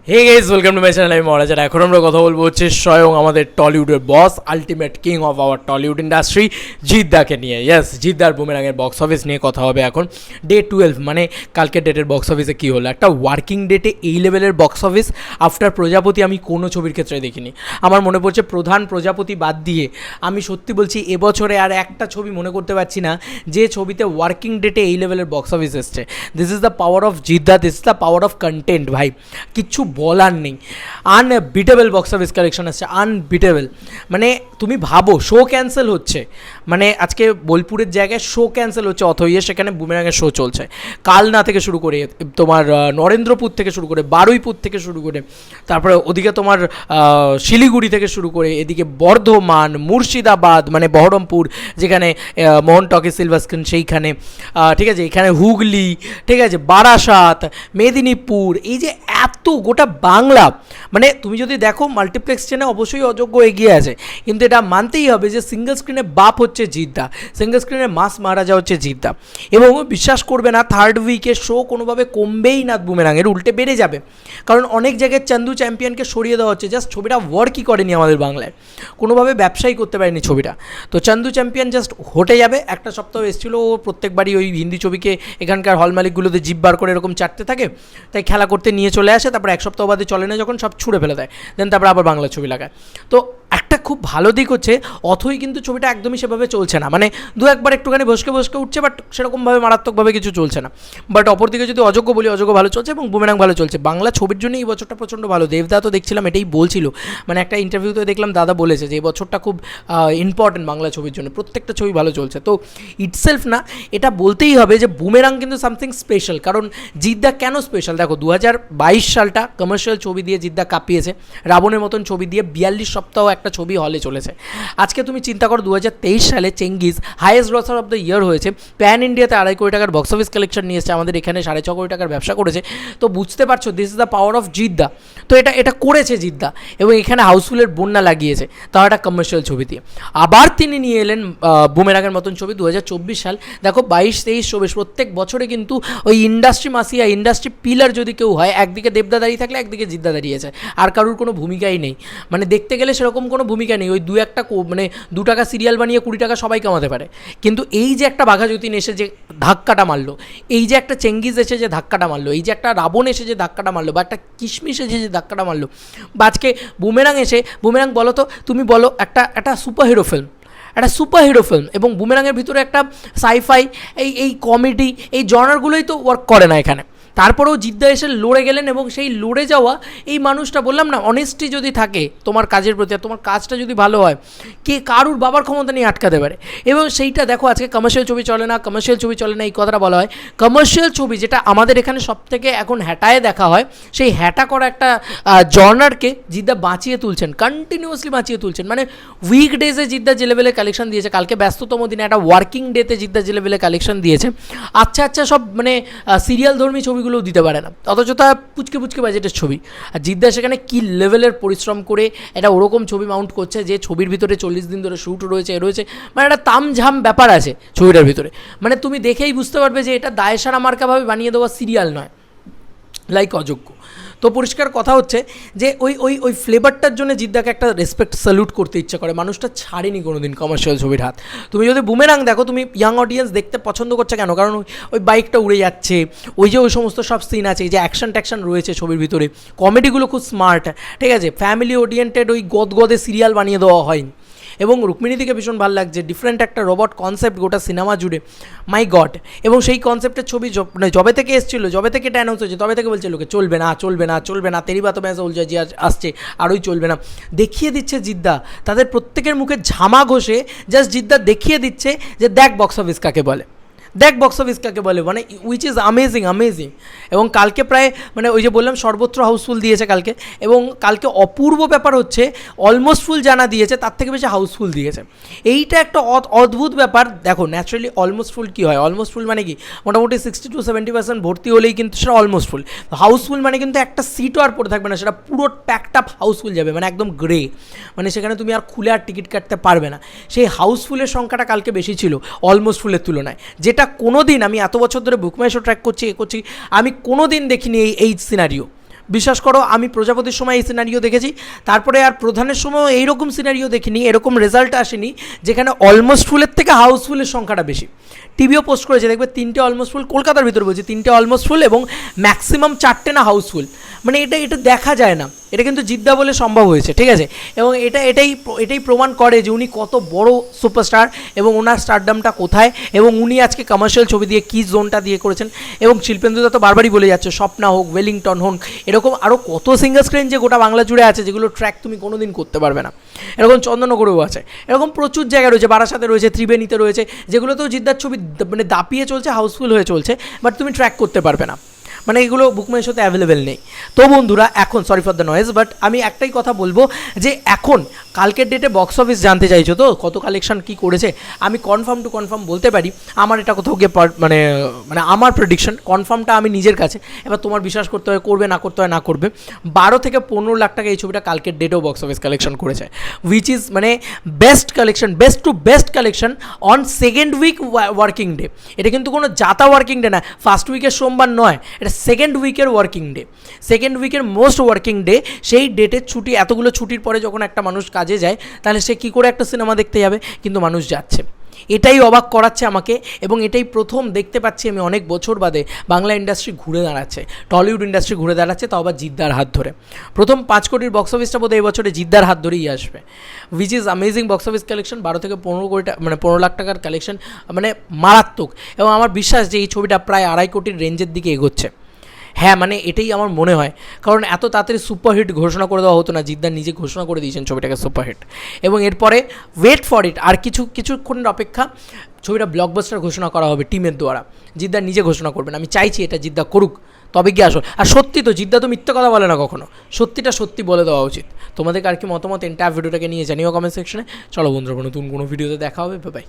Hey guys, welcome to my channel. আমি মহারাজ। এখন আমরা কথা বলবো হচ্ছে স্বয়ং আমাদের টলিউডের boss, ultimate king of our Tollywood industry, জিদ্দাকে নিয়ে। ইয়েস, জিদ্দার বুমেরাঙের বক্স অফিস নিয়ে কথা হবে এখন। ডে 12 মানে কালকের ডেটের বক্স অফিসে কী হলো, একটা ওয়ার্কিং ডেটে এই লেভেলের বক্স অফিস আফটার প্রজাপতি আমি কোনো ছবির ক্ষেত্রে দেখিনি। আমার মনে পড়ছে প্রধান প্রজাপতি বাদ দিয়ে আমি সত্যি বলছি এবছরে আর একটা ছবি মনে করতে পারছি না যে ছবিতে ওয়ার্কিং ডেটে এই লেভেলের বক্স অফিস এসছে। This is the power of Jeddah, this is the power of content. ভাই কিচ্ছু বলার নেই, আনবিটেবল বক্স অফিস কালেকশন আসছে, আনবিটেবল। মানে তুমি ভাবো, শো ক্যান্সেল হচ্ছে, মানে আজকে বোলপুরের জায়গায় শো ক্যান্সেল হচ্ছে অথইয়ে, সেখানে বুমেরাঙের শো চলছে কালনা থেকে শুরু করে, তোমার নরেন্দ্রপুর থেকে শুরু করে, বারুইপুর থেকে শুরু করে, তারপরে ওদিকে তোমার শিলিগুড়ি থেকে শুরু করে, এদিকে বর্ধমান, মুর্শিদাবাদ মানে বহরমপুর যেখানে মোহন টকিজ সিলভার স্ক্রিন সেইখানে, ঠিক আছে, এখানে হুগলি, ঠিক আছে, বারাসাত, মেদিনীপুর, এই যে এত গোটা বাংলা, মানে তুমি যদি দেখো মাল্টিপ্লেক্স চেনে অবশ্যই অযোগ্য এগিয়ে আছে, কিন্তু এটা মানতেই হবে যে সিঙ্গেল স্ক্রিনে বাপ হচ্ছে জিদ্দা, সিঙ্গেল স্ক্রিনে মাস মহারাজা হচ্ছে জিদ্দা। এবং বিশ্বাস করবে না, থার্ড উইকের শো কোনোভাবে কমবেই না বুমেরাঙের, উল্টে বেড়ে যাবে। কারণ অনেক জায়গায় চান্দু চ্যাম্পিয়নকে সরিয়ে দেওয়া হচ্ছে, জাস্ট ছবিটা ওয়ার্কই করেনি আমাদের বাংলায়, কোনোভাবে ব্যবসায়ী করতে পারেনি ছবিটা। তো চান্দু চ্যাম্পিয়ন জাস্ট হটে যাবে। একটা সপ্তাহ এসেছিলো, ও প্রত্যেকবারই ওই হিন্দি ছবিকে এখানকার হল মালিকগুলোতে জিভ বার করে এরকম চাটতে থাকে, তাই খেলা করতে নিয়ে চলে আসে, তারপর এক সপ্তাহ বাদে চলে না যখন, সব ছুঁড়ে ফেলে দেয়, দেন তারপর আবার বাংলা ছবি লাগায়। তো একটা খুব ভালো দিক হচ্ছে অথই কিন্তু ছবিটা একদমই সেভাবে চলছে না, মানে দু একবার একটুখানি বসকে উঠছে, বাট সেরকমভাবে মারাত্মকভাবে কিছু চলছে না। বাট অপরদিকে যদি অযোগ্য বলি, অযোগ্য ভালো চলছে এবং বুমেরাং ভালো চলছে। বাংলা ছবির জন্য এই বছরটা প্রচণ্ড ভালো। দেবদা তো দেখছিলাম এটাই বলছিল, মানে একটা ইন্টারভিউতে দেখলাম দাদা বলেছে যে এই বছরটা খুব ইম্পর্টেন্ট বাংলা ছবির জন্য, প্রত্যেকটা ছবি ভালো চলছে। তো ইটসেলফ না, এটা বলতেই হবে যে বুমেরাং কিন্তু সামথিং স্পেশাল। কারণ জিদ্দা কেন স্পেশাল দেখো, 2022 সালটা কমার্শিয়াল ছবি দিয়ে জিদ্দা কাঁপিয়েছে, রাবণের মতন ছবি দিয়ে 42 সপ্তাহ একটা ছবি হলে চলেছে। আজকে তুমি চিন্তা করো 2023 সালে Chengiz highest grosser of the year হয়েছে, প্যান ইন্ডিয়াতে 2.5 কোটি টাকার বক্স অফিস কালেকশন নিয়ে এসেছে, আমাদের এখানে 6.5 কোটি টাকার ব্যবসা করেছে। তো বুঝতে পারছো this is the power of Jeddah. তো এটা করেছে জিদ্দা, এবং এখানে হাউসফুলের বন্যা লাগিয়েছে, তাও একটা কমার্শিয়াল ছবি দিয়ে। আবার তিনি নিয়ে এলেন বুমেরাঙের মতন ছবি 2024 সাল। দেখো 22-23 ছবি প্রত্যেক বছরে কিন্তু ওই ইন্ডাস্ট্রি মাসিয়া, ইন্ডাস্ট্রি পিলার যদি কেউ হয়, একদিকে দেবদা দাঁড়িয়ে থাকলে একদিকে জিদ্দা দাঁড়িয়েছে, আর কারুর কোনো ভূমিকাই নেই। মানে দেখতে গেলে সেরকম কোনো ভূমিকা নেই, ওই দু একটা মানে 2 টাকা সিরিয়াল বানিয়ে 20 টাকা সবাই কামাতে পারে। কিন্তু এই যে একটা বাঘা যতীন এসে যে ধাক্কাটা মারলো, এই যে একটা চেঙ্গিজ এসে যে ধাক্কাটা মারলো, এই যে একটা রাবণ এসে যে ধাক্কাটা মারলো, বা একটা কিশমিশ এসে যে ধাক্কাটা মারলো, বা আজকে বুমেরাং এসে, বুমেরাং বলো তো, তুমি বলো একটা সুপারহিরো ফিল্ম, একটা সুপারহিরো ফিল্ম, এবং বুমেরাঙের ভিতরে একটা সাইফাই, এই কমেডি, এই জনারগুলোই তো ওয়ার্ক করে না এখানে। তারপরেও জিদ্দা এসে লড়ে গেলেন, এবং সেই লড়ে যাওয়া এই মানুষটা, বললাম না, অনেস্টি যদি থাকে তোমার কাজের প্রতি, আর তোমার কাজটা যদি ভালো হয়, কে কারুর বাবার ক্ষমতা নিয়ে আটকাতে পারে। এবং সেইটা দেখো, আজকে কমার্শিয়াল ছবি চলে না, কমার্শিয়াল ছবি চলে না এই কথাটা বলা হয়। কমার্শিয়াল ছবি যেটা আমাদের এখানে সবথেকে এখন হ্যাটায় দেখা হয়, সেই হ্যাটা করা একটা জর্নারকে জিদ্দা বাঁচিয়ে তুলছেন, কন্টিনিউয়াসলি বাঁচিয়ে তুলছেন। মানে উইকডেজে জিদ্দা যে লেভেলে কালেকশন দিয়েছে, কালকে ব্যস্ততম দিনে একটা ওয়ার্কিং ডেতে জিদ্দা যে লেভেলে কালেকশন দিয়েছে, আচ্ছা সব মানে সিরিয়াল ধর্মী ছবিগুলোও দিতে পারে না, অথচ তা পুচকে বাজেটের ছবি। আর জিদ্দা সেখানে কী লেভেলের পরিশ্রম করে এটা ওরকম ছবি মাউন্ট করছে, যে ছবির ভিতরে 40 দিন ধরে শ্যুট রয়েছে, মানে একটা তামঝাম ব্যাপার আছে ছবিটার ভিতরে। মানে তুমি দেখেই বুঝতে পারবে যে এটা দায়সারা মার্কাভাবে বানিয়ে দেওয়া সিরিয়াল নয়, লাইক অযোগ্য। তো পরিষ্কার কথা হচ্ছে যে ওই ফ্লেভারটার জন্য জিদ্দাকে একটা রেসপেক্ট স্যালুট করতে ইচ্ছা করে। মানুষটা ছাড়েনি কোনো দিন কমার্শিয়াল ছবির হাত। তুমি যদি বুমেরাং দেখো, তুমি ইয়াং অডিয়েন্স দেখতে পছন্দ করছে কেন? কারণ ওই বাইকটা উড়ে যাচ্ছে, ওই যে ওই সমস্ত সব সিন আছে, এই যে অ্যাকশন রয়েছে ছবির ভিতরে, কমেডিগুলো খুব স্মার্ট, ঠিক আছে, ফ্যামিলি ওরিয়েন্টেড, ওই গদগদে সিরিয়াল বানিয়ে দেওয়া হয়নি। এবং রুক্মিণীদিকে ভীষণ ভালো লাগছে, ডিফারেন্ট একটা রোবট কনসেপ্ট গোটা সিনেমা জুড়ে, মাই গড। এবং সেই কনসেপ্টের ছবি মানে যবে থেকে এসেছিলো, যবে থেকে এটা অ্যানাউন্স হয়েছে, তবে থেকে বলছে লোকে চলবে না, তেরি বাতো ম্যাচ উলঝা জি আসছে, আরোই চলবে না। দেখিয়ে দিচ্ছে জিদ্দা, তাদের প্রত্যেকের মুখে ঝামা ঘষে জাস্ট জিদ্দা দেখিয়ে দিচ্ছে যে দেখ বক্স অফিস কাকে বলে, মানে উইচ ইজ অ্যামেজিং। এবং কালকে প্রায় মানে ওই যে বললাম সর্বত্র হাউসফুল দিয়েছে কালকে, এবং কালকে অপূর্ব ব্যাপার হচ্ছে অলমোস্ট ফুল জানা দিয়েছে, তার থেকে বেশি হাউসফুল দিয়েছে। এইটা একটা অদ্ভুত ব্যাপার। দেখো ন্যাচারালি অলমোস্ট ফুল কী হয়, অলমোস্ট ফুল মানে কি, মোটামুটি 60 to 70% ভর্তি হলেই কিন্তু সেটা অলমোস্ট ফুল। হাউসফুল মানে কিন্তু একটা সিটও আর পড়ে থাকবে না, সেটা পুরো প্যাকড আপ হাউসফুল যাবে, মানে একদম গ্রে, মানে সেখানে তুমি আর খুলে আর টিকিট কাটতে পারবে না। সেই হাউসফুলের সংখ্যাটা কালকে বেশি ছিল অলমোস্ট ফুলের তুলনায়, যেটা কোনো দিন, আমি এত বছর ধরে বুক মাই শো ট্র্যাক করছি আমি কোনো দিন দেখিনি এই সিনারিও। বিশ্বাস করো আমি প্রজাপতির সময় এই সিনারিও দেখেছি, তারপরে আর প্রধানের সময় এইরকম সিনারিও দেখিনি, এরকম রেজাল্ট আসেনি যেখানে অলমোস্ট ফুলের থেকে হাউসফুলের সংখ্যাটা বেশি। টিভিও পোস্ট করেছে, দেখবে 3টে অলমোস্ট ফুল, কলকাতার ভিতরে বলছি 3টে অলমোস্ট ফুল এবং ম্যাক্সিমাম 4টে না হাউসফুল। মানে এটা দেখা যায় না, এটা কিন্তু জিদ্দা বলে সম্ভব হয়েছে, ঠিক আছে। এবং এটাই প্রমাণ করে যে উনি কত বড় সুপারস্টার এবং ওনার স্টারডামটা কোথায়, এবং উনি আজকে কমার্শিয়াল ছবি দিয়ে কী জোনটা দিয়ে করেছেন। এবং শিল্পেন্দুদা তো বারবারই বলে যাচ্ছে, স্বপ্না হোক, ওয়েলিংটন হোক, এরকম আরও কত সিঙ্গেল স্ক্রিন যে গোটা বাংলা জুড়ে আছে যেগুলো ট্র্যাক তুমি কোনো দিন করতে পারবে না। এরকম চন্দননগরেও আছে, এরকম প্রচুর জায়গা রয়েছে, বারাসাতে রয়েছে, ত্রিবেণীতে রয়েছে, যেগুলোতেও জিদ্দার ছবি মানে দাপিয়ে চলছে, হাউসফুল হয়ে চলছে, বাট তুমি ট্র্যাক করতে পারবে না, মানে এগুলো বুকমাইয়ের সাথে অ্যাভেলেবেল নেই। তো বন্ধুরা এখন sorry for the noise, but আমি একটাই কথা বলবো যে এখন কালকের ডেটে বক্স অফিস জানতে চাইছো তো কত কালেকশন কী করেছে, আমি কনফার্ম বলতে পারি আমার এটা কোথাও গিয়ে মানে আমার প্রেডিকশন কনফার্মটা আমি নিজের কাছে, এবার তোমার বিশ্বাস করতে হয়, করবে না করতে হয় না করবে। 12 থেকে 15 লাখ টাকা এই ছবিটা কালকের ডেটেও বক্স অফিস কালেকশন করেছে, উইচ ইজ মানে best collection, best to best collection on second week working day. এটা কিন্তু কোনো জাতা ওয়ার্কিং ডে না, ফার্স্ট উইকের সোমবার নয়, এটা সেকেন্ড উইকের ওয়ার্কিং ডে, সেকেন্ড উইকের মোস্ট ওয়ার্কিং ডে। সেই ডেটের ছুটি, এতগুলো ছুটির পরে যখন একটা মানুষ কাজে যায় তাহলে সে কী করে একটা সিনেমা দেখতে যাবে, কিন্তু মানুষ যাচ্ছে। এটাই অবাক করাচ্ছে আমাকে, এবং এটাই প্রথম দেখতে পাচ্ছি আমি অনেক বছর বাদে বাংলা ইন্ডাস্ট্রি ঘুরে দাঁড়াচ্ছে, টলিউড ইন্ডাস্ট্রি ঘুরে দাঁড়াচ্ছে, তাও আবার জিদ্দার হাত ধরে। প্রথম 5 কোটির বক্স অফিসটা বোধহয় এই বছরে জিদ্দার হাত ধরেই আসবে, which is amazing box office collection. 12 থেকে 15 কোটি মানে 15 লাখ টাকার কালেকশন, মানে মারাত্মক। এবং আমার বিশ্বাস যে এই ছবিটা প্রায় 2.5 কোটির রেঞ্জের দিকে এগোচ্ছে। হ্যাঁ, মানে এটাই আমার মনে হয়, কারণ এত তাড়াতাড়ি সুপারহিট ঘোষণা করে দেওয়া হতো না, জিদ্দার নিজে ঘোষণা করে দিয়েছেন ছবিটাকে সুপারহিট। এবং এরপরে ওয়েট ফর ইট, আর কিছুক্ষণের অপেক্ষা, ছবিটা ব্লকবাস্টার ঘোষণা করা হবে টিমের দ্বারা, জিদ্দার নিজে ঘোষণা করবেন। আমি চাইছি এটা জিদ্দা করুক, তবে গিয়ে আসো। আর সত্যি তো জিদ্দা তো মিথ্যে কথা বলে না কখনো, সত্যিটা সত্যি বলে দেওয়া উচিত। তোমাদের আর কি মতামত এন্টায়ার ভিডিওটাকে নিয়ে জানিও কমেন্ট সেকশনে। চলো বন্ধুরা, নতুন কোনো ভিডিওতে দেখা হবে, বাই।